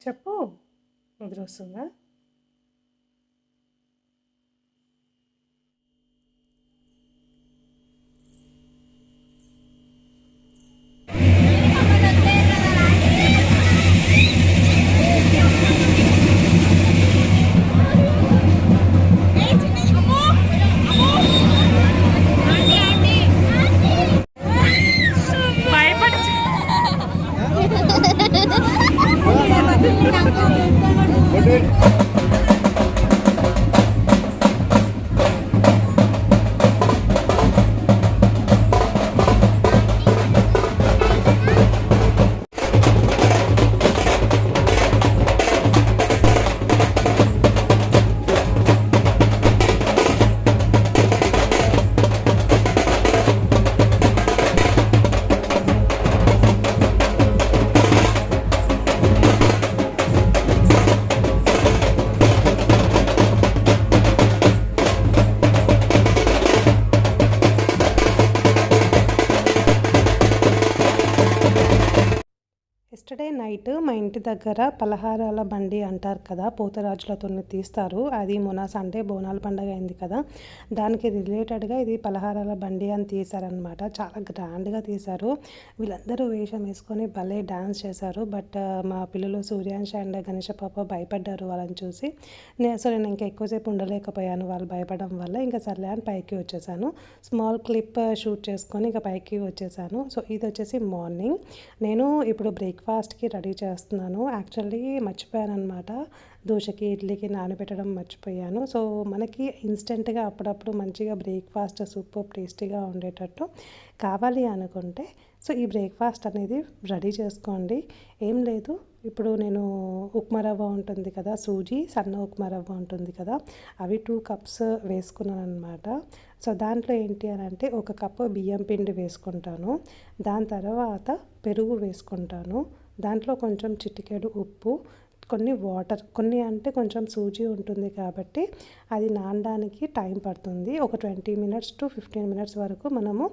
చెప్పు. నిద్ర వస్తుందా? ఎస్టర్డే నైట్ మా ఇంటి దగ్గర పలహారాల బండి అంటారు కదా, పోతరాజులతో తీస్తారు. అది మొన్న సండే బోనాల పండుగ అయింది కదా, దానికి రిలేటెడ్గా ఇది పలహారాల బండి అని తీశారనమాట. చాలా గ్రాండ్గా తీశారు. వీళ్ళందరూ వేషం వేసుకొని భలే డ్యాన్స్ చేశారు. బట్ మా పిల్లలు సూర్యాంశ అండ్ గణేష పాప భయపడ్డారు వాళ్ళని చూసి. నేను ఇంకా ఎక్కువసేపు ఉండలేకపోయాను వాళ్ళు భయపడడం వల్ల. ఇంకా సర్లే అని పైకి వచ్చేసాను. స్మాల్ క్లిప్ షూట్ చేసుకొని ఇంకా పైకి వచ్చేసాను. సో ఇది వచ్చేసి మార్నింగ్. నేను ఇప్పుడు బ్రేక్ఫాస్ట్కి రెడీ చేస్తున్నాను. యాక్చువల్లీ మర్చిపోయాను అనమాట, దోశకి ఇడ్లీకి నానబెట్టడం మర్చిపోయాను. సో మనకి ఇన్స్టెంట్గా అప్పుడప్పుడు మంచిగా బ్రేక్ఫాస్ట్ సూపర్ టేస్టీగా ఉండేటట్టు కావాలి అనుకుంటే సో ఈ బ్రేక్ఫాస్ట్ అనేది రెడీ చేసుకోండి. ఏం లేదు, ఇప్పుడు నేను ఉప్మా రవ్వ ఉంటుంది కదా, సూజీ సన్న ఉప్మా రవ్వ ఉంటుంది కదా, అవి 2 కప్స్ వేసుకున్నాను అనమాట. సో దాంట్లో ఏంటి అని అంటే 1 కప్పు బియ్యం పిండి వేసుకుంటాను. దాని తర్వాత పెరుగు వేసుకుంటాను. దాంట్లో కొంచెం చిటికెడు ఉప్పు, కొన్ని వాటర్, కొన్ని అంటే కొంచెం సూజీ ఉంటుంది కాబట్టి అది నానడానికి టైం పడుతుంది. ఒక 20 minutes to 15 minutes వరకు మనము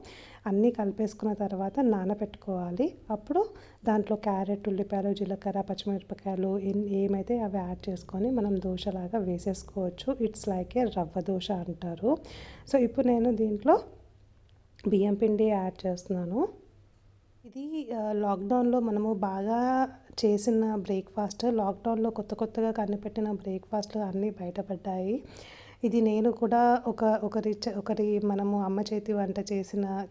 అన్నీ కలిపేసుకున్న తర్వాత నానబెట్టుకోవాలి. అప్పుడు దాంట్లో క్యారెట్, ఉల్లిపాయలు, జీలకర్ర, పచ్చిమిరపకాయలు ఏమైతే అవి యాడ్ చేసుకొని మనం దోశలాగా వేసేసుకోవచ్చు. ఇట్స్ లైక్ ఏ రవ్వ దోశ అంటారు. సో ఇప్పుడు నేను దీంట్లో బియ్యం పిండి యాడ్ చేస్తున్నాను. ఇది లాక్డౌన్లో మనము బాగా చేసిన బ్రేక్ఫాస్ట్. లాక్డౌన్లో కొత్తగా కనిపెట్టిన బ్రేక్ఫాస్ట్లు అన్నీ బయటపడ్డాయి. ఇది నేను కూడా ఒకరి మనము అమ్మ చేతి వంట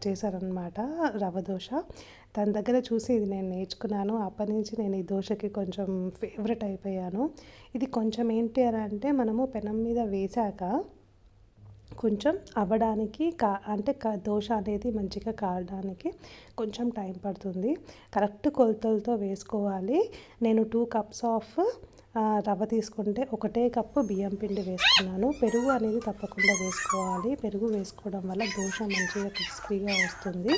చేశారనమాట రవ్వ దోశ. తన దగ్గర చూసి ఇది నేను నేర్చుకున్నాను. అప్పటి నుంచి నేను ఈ దోశకి కొంచెం ఫేవరెట్ అయిపోయాను. ఇది కొంచెం ఏంటి అని అంటే మనము పెనం మీద వేశాక కొంచెం అవ్వడానికి దోశ అనేది మంచిగా కారడానికి కొంచెం టైం పడుతుంది. కరెక్ట్ కొలతలతో వేసుకోవాలి. నేను 2 కప్స్ ఆఫ్ రవ్వ తీసుకుంటే 1 కప్పు బియ్యం పిండి వేసుకున్నాను. పెరుగు అనేది తప్పకుండా వేసుకోవాలి. పెరుగు వేసుకోవడం వల్ల దోశ మంచిగా క్రిస్పీగా వస్తుంది.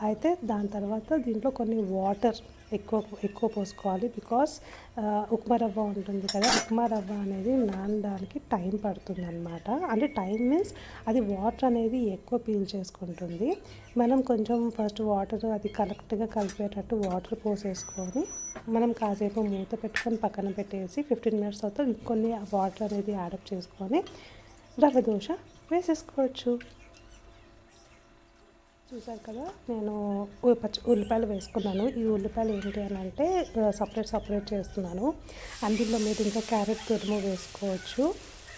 అయితే దాని తర్వాత దీంట్లో కొన్ని వాటర్ ఎక్కువ పోసుకోవాలి. బికాస్ ఉప్మా రవ్వ ఉంటుంది కదా, ఉప్మా రవ్వ అనేది నానడానికి టైం పడుతుంది అనమాట. అంటే టైం మీన్స్ అది వాటర్ అనేది ఎక్కువ పీల్ చేసుకుంటుంది. మనం కొంచెం ఫస్ట్ వాటర్ అది కరెక్ట్గా కలిపేటట్టు వాటర్ పోసేసుకొని మనం కాసేపు మూత పెట్టుకొని పక్కన పెట్టేసి 15 minutes తర్వాత కొన్ని వాటర్ అనేది యాడప్ చేసుకొని రవ్వ దోశ వేసేసుకోవచ్చు. చూసారు కదా, నేను ఉల్లిపాయలు వేసుకున్నాను. ఈ ఉల్లిపాయలు ఏంటి అని అంటే సపరేట్ చేస్తున్నాను. అందులో మీరు ఇంకా క్యారెట్ తురుము వేసుకోవచ్చు.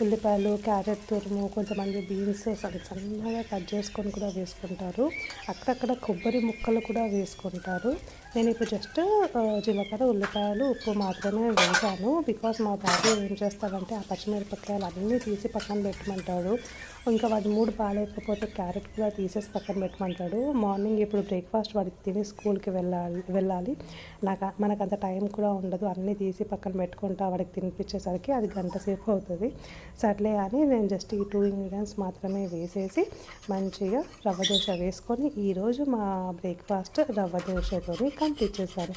ఉల్లిపాయలు, క్యారెట్ తురుము, కొంతమంది బీన్స్ సన్నగా కట్ చేసుకొని కూడా వేసుకుంటారు. అక్కడక్కడ కొబ్బరి ముక్కలు కూడా వేసుకుంటారు. నేను ఇప్పుడు జస్ట్ జీలకర్ర, ఉల్లిపాయలు, ఉప్పు మాత్రమే వేసాను. బికాస్ మా బాబు ఏం చేస్తాడంటే ఆ పచ్చిమిరపకాయలు అన్నీ తీసి పక్కన పెట్టమంటాడు. ఇంకా వాడి మూడు బాగాలేకపోతే క్యారెట్ కూడా తీసేసి పక్కన పెట్టమంటాడు. మార్నింగ్ ఇప్పుడు బ్రేక్ఫాస్ట్ వాడికి తిని స్కూల్కి వెళ్ళాలి. మనకు అంత టైం కూడా ఉండదు. అన్నీ తీసి పక్కన పెట్టుకుంటా వాడికి తినిపించేసరికి అది గంట సేపు అవుతుంది. సర్లే అని నేను జస్ట్ ఈ 2 ingredients మాత్రమే వేసేసి మంచిగా రవ్వ దోశ వేసుకొని ఈరోజు మా బ్రేక్ఫాస్ట్ రవ్వ దోశతో కంప్లీట్ చేశాను.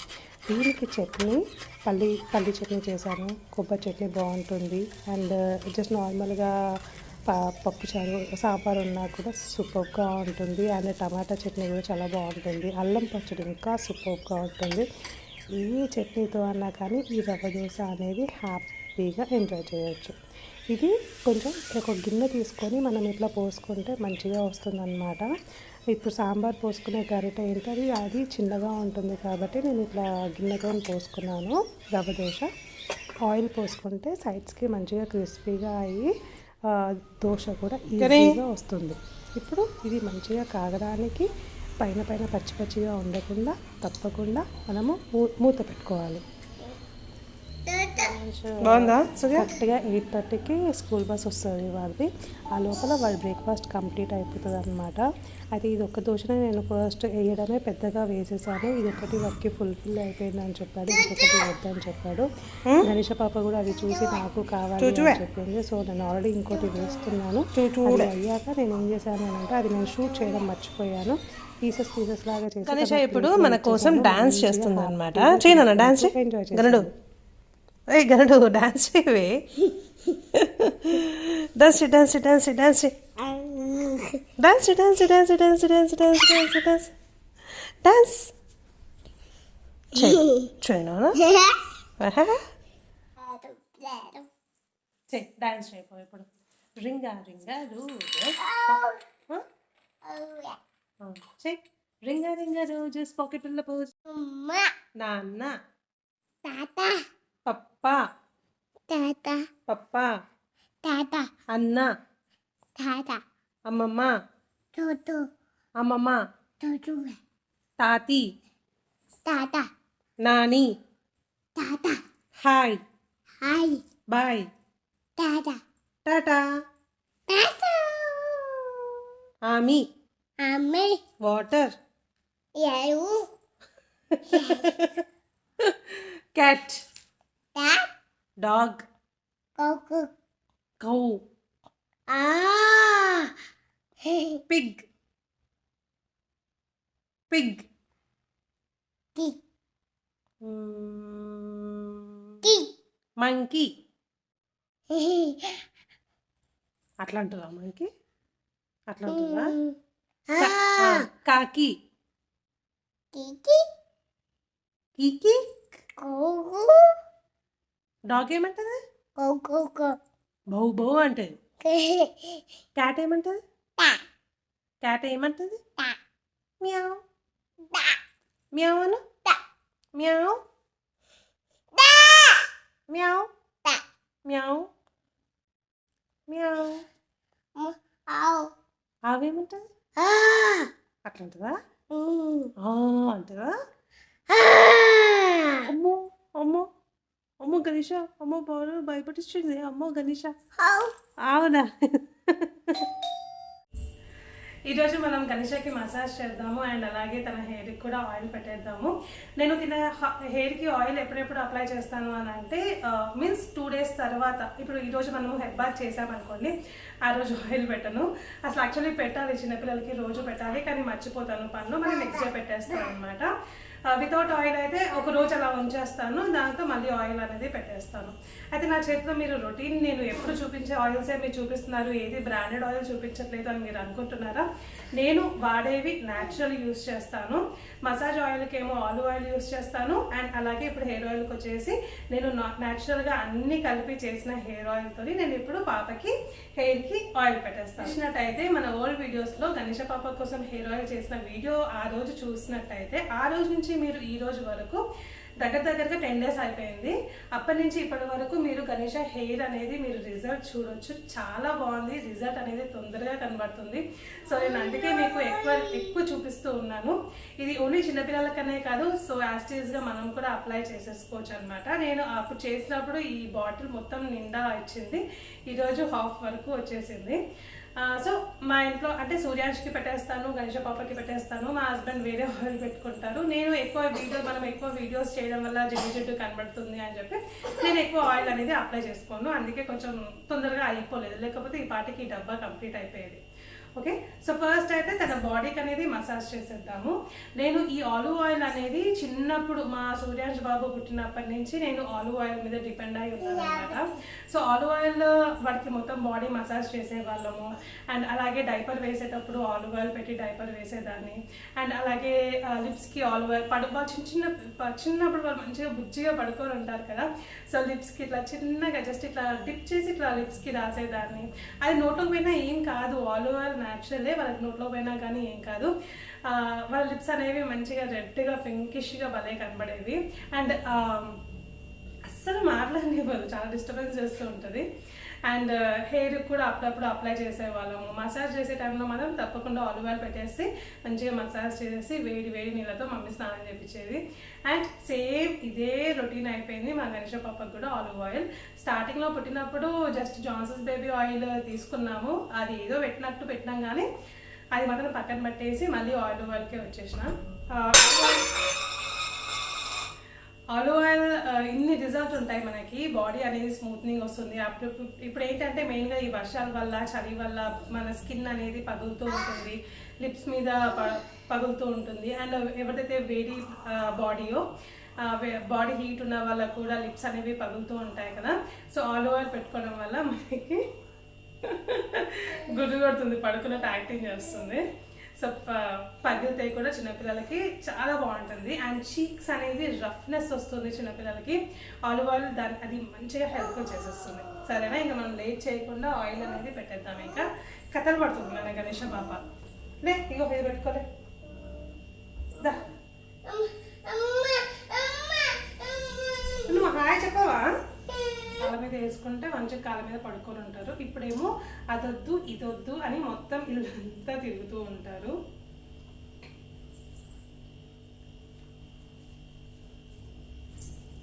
దీనికి చట్నీ పల్లి చట్నీ చేశాను. కొబ్బరి చట్నీ బాగుంటుంది. అండ్ జస్ట్ నార్మల్గా పప్పుచారు, సాంబార్ ఉన్నా కూడా సూపర్గా ఉంటుంది. అండ్ టమాటా చట్నీ కూడా చాలా బాగుంటుంది. అల్లం పచ్చడి ఇంకా సూపర్గా ఉంటుంది. ఈ చట్నీతో అన్నా కానీ ఈ రవ్వ దోశ అనేది హ్యాపీగా ఎంజాయ్ చేయొచ్చు. ఇది కొంచెం ఒక గిన్నె తీసుకొని మనం ఇట్లా పోసుకుంటే మంచిగా వస్తుందన్నమాట. ఇప్పుడు సాంబార్ పోసుకునే గరిట ఏంటది, అది చిన్నగా ఉంటుంది కాబట్టి నేను ఇట్లా గిన్నెతో పోసుకున్నాను రవ్వ దోశ. ఆయిల్ పోసుకుంటే సైడ్స్కి మంచిగా క్రిస్పీగా అయ్యి దోశ కూడా ఈజీగా వస్తుంది. ఇప్పుడు ఇది మంచిగా కాగడానికి పైన పచ్చి పచ్చిగా ఉండకుండా తప్పకుండా మనము మూత పెట్టుకోవాలి. బాగుందా? కరెక్ట్గా 8:30కి స్కూల్ బస్ వస్తుంది వాళ్ళది. ఆ లోపల వాళ్ళ బ్రేక్ఫాస్ట్ కంప్లీట్ అయిపోతుంది అనమాట. అయితే ఇది ఒక్క దోశనే నేను ఫస్ట్ వేయడమే పెద్దగా వేసేసాను. ఇది ఒకటి వర్క్కి ఫుల్ఫిల్ అయిపోయిందని చెప్పాడు, ఇంకొకటి వద్దని చెప్పాడు. గణేష పాప కూడా అవి చూసి నాకు కావాలి అని చెప్పింది. సో నేను ఆల్రెడీ ఇంకోటి వేస్తున్నాను. అది అయ్యాక నేను ఏం చేశాను అంటే అది నేను షూట్ చేయడం మర్చిపోయాను. పీసెస్ లాగా చేసి గణేష ఇప్పుడు మన కోసం డాన్స్ చేస్తుంది అనమాట. చేయనా డాన్స్? ఎంజాయ్ చేస్తాను. గరుడు డాన్స్ చేయవే. Dance dance dance dance dance dance dance dance dance dance dance dance dance చేయనా? డాన్స్ చేయపో ఇప్పుడు. Ring a ring a ring a ring a roses pocket ఉన్న పోజ్. నాన్న పప్పా పప్పా అన్న అమ్మమ్మ అమ్మమ్మ తాతి నాని హాయ్ బాయ్ టాటా ఆమి water cat dog cow pig monkey అట్లా అంటారా? మంకీ అట్లా అంటారా? కాకి కీకి డాగ్ ఏమంటది? బౌ బౌ అంటది. క్యాట్ ఏమంటది? క్యాట్ ఏమంటది? మ్యావ్ మ్యావ్ అను. మ్యావ్ మ్యావ్ మ్యావ్ మ్యావ్. ఆవేమంటది? అట్లా అంటదా? అంటదా? అమ్మో అమ్మో అమ్మో గణేష, అమ్మో బాగా భయపడిస్తుంది. అమ్మో గణేష. అవునా? ఈరోజు మనం గణేషకి మసాజ్ చేద్దాము అండ్ అలాగే తన హెయిర్కి కూడా ఆయిల్ పెట్టేద్దాము. నేను తిన హెయిర్కి ఆయిల్ ఎప్పుడెప్పుడు అప్లై చేస్తాను అని అంటే మీన్స్ 2 days తర్వాత. ఇప్పుడు ఈరోజు మనము హెడ్ బాత్ చేసామనుకోండి, ఆ రోజు ఆయిల్ పెట్టను. అసలు యాక్చువల్లీ పెట్టాలి, చిన్నపిల్లలకి రోజు పెట్టాలి, కానీ మర్చిపోతాను పనులు. మరి నెక్స్ట్ డే పెట్టేస్తాను అనమాట. వితౌట్ ఆయిల్ అయితే ఒక రోజు అలా ఉంచేస్తాను, దాంతో మళ్ళీ ఆయిల్ అనేది పెట్టేస్తాను. అయితే నా చేతిలో మీరు రొటీన్ నేను ఎప్పుడు చూపించే ఆయిల్సే మీరు చూపిస్తున్నారు, ఏది బ్రాండెడ్ ఆయిల్ చూపించట్లేదు అని మీరు అనుకుంటున్నారా? నేను వాడేవి న్యాచురల్ యూస్ చేస్తాను. మసాజ్ ఆయిల్కి ఏమో ఆలివ్ ఆయిల్ యూస్ చేస్తాను అండ్ అలాగే ఇప్పుడు హెయిర్ ఆయిల్కి వచ్చేసి నేను న్యాచురల్గా అన్ని కలిపి చేసిన హెయిర్ ఆయిల్తో నేను ఇప్పుడు పాపకి హెయిర్కి ఆయిల్ పెట్టేస్తాను. చూసినట్టయితే మన ఓల్డ్ వీడియోస్లో గణేష పాప కోసం హెయిర్ ఆయిల్ చేసిన వీడియో ఆ రోజు చూసినట్టయితే ఆ రోజు నుంచి మీరు ఈ రోజు వరకు దగ్గరగా 10 days అయిపోయింది. అప్పటి నుంచి ఇప్పటి వరకు మీరు గణేష హెయిర్ అనేది మీరు రిజల్ట్ చూడొచ్చు. చాలా బాగుంది, రిజల్ట్ అనేది తొందరగా కనబడుతుంది. సో నేను అందుకే మీకు ఎక్కువ చూపిస్తూ ఉన్నాను. ఇది ఓన్లీ చిన్నపిల్లలకనే కాదు, సో యాస్టీజ్గా మనం కూడా అప్లై చేసేసుకోవచ్చు అనమాట. నేను అప్పుడు చేసినప్పుడు ఈ బాటిల్ మొత్తం నిండా ఇచ్చింది, ఈరోజు హాఫ్ వరకు వచ్చేసింది. సో మా ఇంట్లో అంటే సూర్యాంష్కి పెట్టేస్తాను, గణేష పాపకి పెట్టేస్తాను, మా హస్బెండ్ వేరే ఆయిల్ పెట్టుకుంటారు. నేను మనం ఎక్కువ వీడియోస్ చేయడం వల్ల జిడ్డు కనబడుతుంది అని చెప్పి నేను ఎక్కువ ఆయిల్ అనేది అప్లై చేసుకోను. అందుకే కొంచెం తొందరగా అయిపోలేదు, లేకపోతే ఈ పాటికి ఈ డబ్బా కంప్లీట్ అయిపోయేది. ఓకే, సో ఫస్ట్ అయితే తన బాడీకి అనేది మసాజ్ చేసేద్దాము. నేను ఈ ఆలివ్ ఆయిల్ అనేది చిన్నప్పుడు మా సూర్యాంశ్ బాబు పుట్టినప్పటి నుంచి నేను ఆలివ్ ఆయిల్ మీద డిపెండ్ అయి ఉన్నాను అనమాట. సో ఆలివ్ ఆయిల్ వాడికి మొత్తం బాడీ మసాజ్ చేసేవాళ్ళము. అండ్ అలాగే డైపర్ వేసేటప్పుడు ఆలివ్ ఆయిల్ పెట్టి డైపర్ వేసేదాన్ని. అండ్ అలాగే లిప్స్కి ఆలివ్ ఆయిల్ చిన్నప్పుడు వాళ్ళు మంచిగా బుజ్జిగా పడుకొని ఉంటారు కదా, సో లిప్స్కి ఇట్లా చిన్నగా జస్ట్ ఇట్లా డిప్ చేసి ఇట్లా లిప్స్కి రాసేదాన్ని. అది నోట్లోకి పోయినా ఏం కాదు, ఆలివ్ ఆయిల్ న్యాచురలే, వాళ్ళకి నోట్లో పోయినా కానీ ఏం కాదు. వాళ్ళ లిప్స్ అనేవి మంచిగా రెడ్గా పింకిష్గా భలే కనబడేవి. అండ్ అస్సలు మాట్లాడనివ్వదు, చాలా డిస్టర్బెన్స్ చేస్తూ ఉంటుంది. అండ్ హెయిర్ కూడా అప్పుడప్పుడు అప్లై చేసేవాళ్ళము. మసాజ్ చేసే టైంలో మాత్రం తప్పకుండా ఆలివ్ ఆయిల్ పెట్టేసి మంచిగా మసాజ్ చేసి వేడి వేడి నీళ్ళతో మమ్మీ స్నానం చేయించేది. అండ్ సేమ్ ఇదే రొటీన్ అయిపోయింది మా గణేష పాపకు కూడా. ఆలివ్ ఆయిల్ స్టార్టింగ్లో పుట్టినప్పుడు జస్ట్ జాన్సన్స్ బేబీ ఆయిల్ తీసుకున్నాము, అది ఏదో పెట్టినాం కానీ అది మాత్రం పక్కన పెట్టేసి మళ్ళీ ఆలివ్ ఆయిల్కే వచ్చేసిన. ఆలివ్ ఆయిల్ ఇన్ని రిజల్ట్ ఉంటాయి మనకి, బాడీ అనేది స్మూత్నింగ్ వస్తుంది. ఇప్పుడు ఏంటంటే మెయిన్గా ఈ వర్షాల వల్ల చలి వల్ల మన స్కిన్ అనేది పగులుతూ ఉంటుంది, లిప్స్ మీద పగులుతూ ఉంటుంది. అండ్ ఎవరిదైతే వేడి బాడీయో బాడీ హీట్ ఉన్న వాళ్ళకు కూడా లిప్స్ అనేవి పగులుతూ ఉంటాయి కదా. సో ఆలివ్ ఆయిల్ పెట్టుకోవడం వల్ల మనకి గుర్రు కొడుతుంది, పడుకున్నట్టు యాక్టింగ్ చేస్తుంది. సో పగిలితే కూడా చిన్నపిల్లలకి చాలా బాగుంటుంది. అండ్ చీక్స్ అనేది రఫ్నెస్ వస్తుంది చిన్నపిల్లలకి, ఆలివ్ ఆయిల్ అది మంచిగా హెల్ప్ఫుల్ చేసేస్తుంది. సరేనా, ఇంకా మనం లేట్ చేయకుండా ఆయిల్ అనేది పెట్టేద్దాం. ఇంకా కథలు పడుతుంది మన గణేష పాప. లే ఇంకో పేరు పెట్టుకోలే, నువ్వు హాయ్ చెప్పవా? కాళ్ళ మీద వేసుకుంటే మంచిగా కాళ్ళ మీద పడుకొని ఉంటారు. ఇప్పుడేమో అదొద్దు ఇదొద్దు అని మొత్తం ఇల్లంతా తిరుగుతూ ఉంటారు.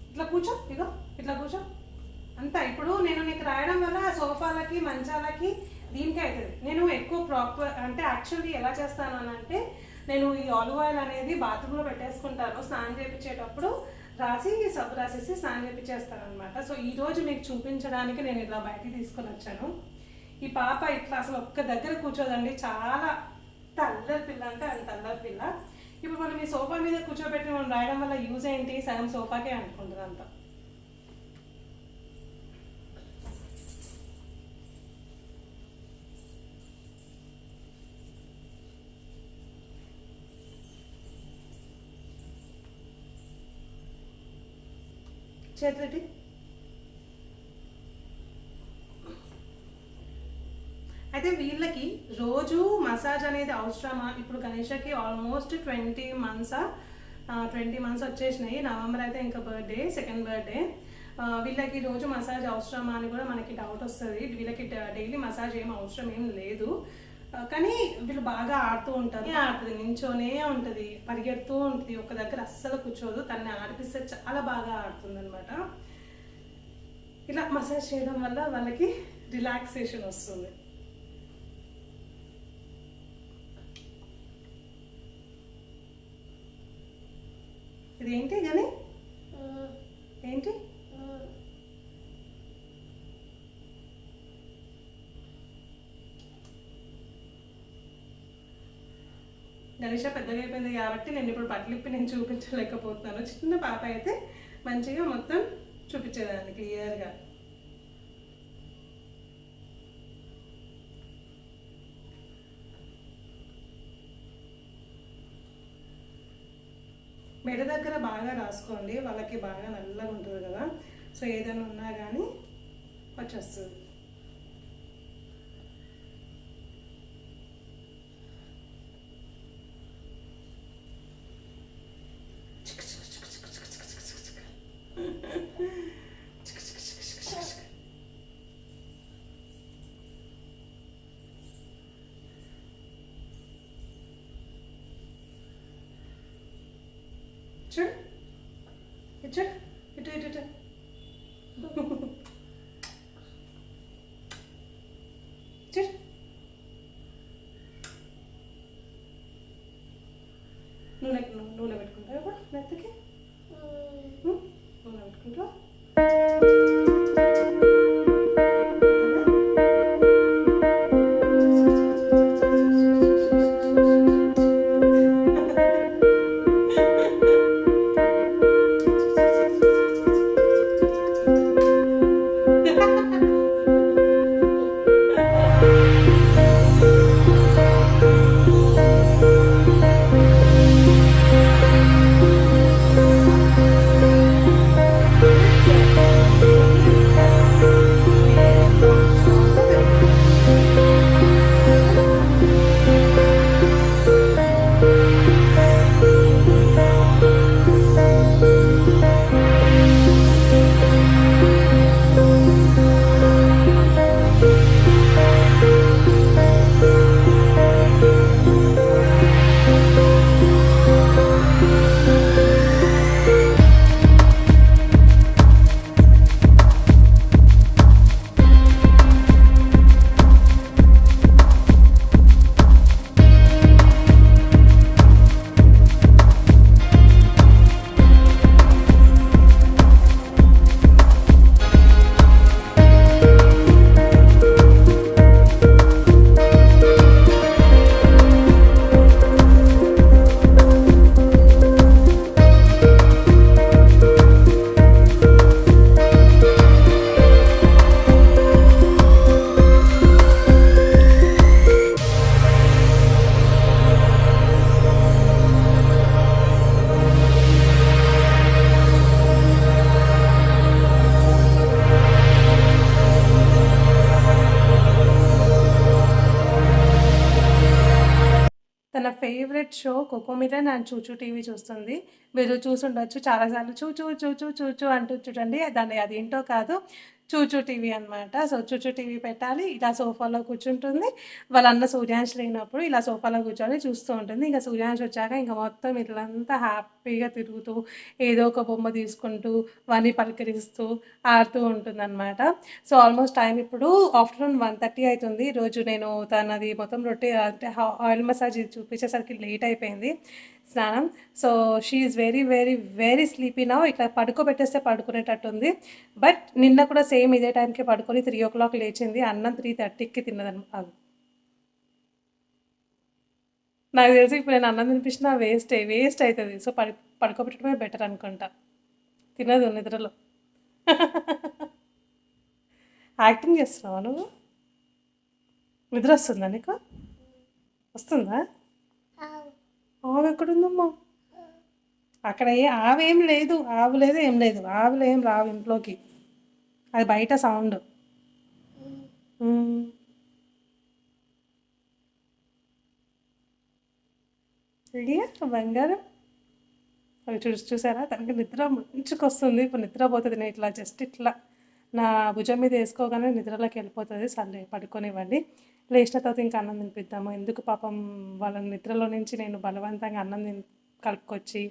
ఇట్లా కూర్చో, ఇగో ఇట్లా కూర్చో అంతా. ఇప్పుడు నేను నీకు రాయడం వల్ల సోఫాలకి మంచాలకి దీనికే అవుతుంది. నేను ఎక్కువ ప్రాపర్ అంటే యాక్చువల్లీ ఎలా చేస్తాను అని అంటే, నేను ఈ ఆలివ్ ఆయిల్ అనేది బాత్రూంలో పెట్టేసుకుంటాను, స్నానం చేయించేటప్పుడు రాసి సబ్బు రాసేసి స్నానం చేయించేస్తాను అనమాట. సో ఈరోజు మీకు చూపించడానికి నేను ఇలా బయటికి తీసుకొని వచ్చాను. ఈ పాప ఇట్లా అసలు ఒక్క దగ్గర కూర్చోదండి, చాలా అల్లరి పిల్ల అంటే అంత అల్లరి పిల్ల. ఇప్పుడు మనం ఈ సోఫా మీద కూర్చోబెట్టి మనం రాయడం వల్ల యూజ్ ఏంటి, సగం సోఫాకే అనుకుంటుంది అంతా. చేతులటి అయితే వీళ్ళకి రోజు మసాజ్ అనేది అవసరమా? ఇప్పుడు గణేషకి ఆల్మోస్ట్ 20 మంత్స్ వచ్చేసినాయి. నవంబర్ అయితే ఇంకా బర్త్డే, సెకండ్ బర్త్డే. వీళ్ళకి రోజు మసాజ్ అవసరమా అని కూడా మనకి డౌట్ వస్తుంది. వీళ్ళకి డైలీ మసాజ్ ఏం అవసరం ఏం లేదు, కానీ వీళ్ళు బాగా ఆడుతూ ఉంటారు. ఆడుతుంది, నించోనే ఉంటుంది, పరిగెడుతూ ఉంటుంది, ఒక దగ్గర అస్సలు కూర్చోదు. తనని ఆడిపిస్తే చాలా బాగా ఆడుతుంది అనమాట. ఇలా మసాజ్ చేయడం వల్ల వాళ్ళకి రిలాక్సేషన్ వస్తుంది. ఇదేంటి కానీ ఏంటి గణేష పెద్దగా అయిపోయింది కాబట్టి నేను ఇప్పుడు బట్టలిప్పి నేను చూపించలేకపోతున్నాను. చిన్న పాప అయితే మంచిగా మొత్తం చూపించేదాన్ని క్లియర్గా. మెడ దగ్గర బాగా రాసుకోండి, వాళ్ళకి బాగా నల్లగా ఉంటుంది కదా, సో ఏదైనా ఉన్నా కానీ వచ్చేస్తుంది. చూడు ఇటు ఇటు ఇటు ఇటు చూడు. నూనె పెట్టుకుంటావు ఇప్పుడు మెత్తకి, నూనె పెట్టుకుంటావు. ఫేవరెట్ షో కోకోమిలన్ అండ్ చూచూ టీవీ చూస్తుంది. మీరు చూసుండొచ్చు చాలాసార్లు చూచూ చూచూ చూచూ అంటూ చూడండి. దాన్ని అదేంటో కాదు చూచూ టీవీ అనమాట. సో చూచూ టీవీ పెట్టాలి. ఇలా సోఫాలో కూర్చుంటుంది. వాళ్ళ అన్న సూర్యాంష్ లేనప్పుడు ఇలా సోఫాలో కూర్చొని చూస్తూ ఉంటుంది. ఇంకా సూర్యాంష్ వచ్చాక ఇంకా మొత్తం ఇట్లంతా హ్యాపీగా తిరుగుతూ ఏదో ఒక బొమ్మ తీసుకుంటూ వాడిని పలకరిస్తూ ఆడుతూ ఉంటుందన్నమాట. సో ఆల్మోస్ట్ టైం ఇప్పుడు ఆఫ్టర్నూన్ 1:30 అవుతుంది. ఈరోజు నేను తనది మొత్తం రొట్టె అంటే ఆయిల్ మసాజ్ చూపించేసరికి లేట్ అయిపోయింది స్నానం. So she is very very very sleepy now. ఇట్లా పడుకోబెట్టేస్తే పడుకునేటట్టుంది. బట్ నిన్న కూడా సేమ్ ఇదే టైంకి పడుకొని 3 o'clock లేచింది. అన్నం 3:30కి తిన్నదన్నమాట. నాకు తెలిసి ఇప్పుడు నేను అన్నం తినిపించినా వేస్ట్ అవుతుంది. సో పడుకోబెట్టడమే బెటర్ అనుకుంటా. తినదు నిద్రలో. యాక్టింగ్ చేస్తున్నావా నువ్వు? నిద్ర వస్తుందా నీకు? వస్తుందా? ఆవు ఎక్కడుందమ్మా? అక్కడ ఆవేం లేదు, ఆవు లేదు, ఏం లేదు. ఆవులు ఏం రావు ఇంట్లోకి, అది బయట సౌండ్. బంగారం అవి చూసారా? తనకి నిద్ర మంచిగా వస్తుంది. ఇప్పుడు నిద్రపోతుంది. నేను ఇట్లా జస్ట్ ఇట్లా నా భుజం మీద వేసుకోగానే నిద్రలోకి వెళ్ళిపోతుంది. సర్లే పడుకోనివ్వండి. లేచిన తర్వాత ఇంకా అన్నం తినిపిద్దాము. ఎందుకు పాపం వాళ్ళ నిద్రలో నుంచి నేను బలవంతంగా అన్నం కలుపుకొచ్చి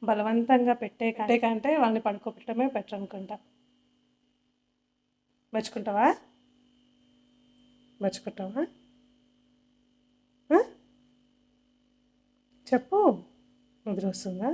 బలవంతంగా పెట్టే కంటే వాళ్ళని పడుకోబెట్టడమే బెటర్ అనుకుంటా. మర్చుకుంటావా? చెప్పు. నిద్ర వస్తుందా?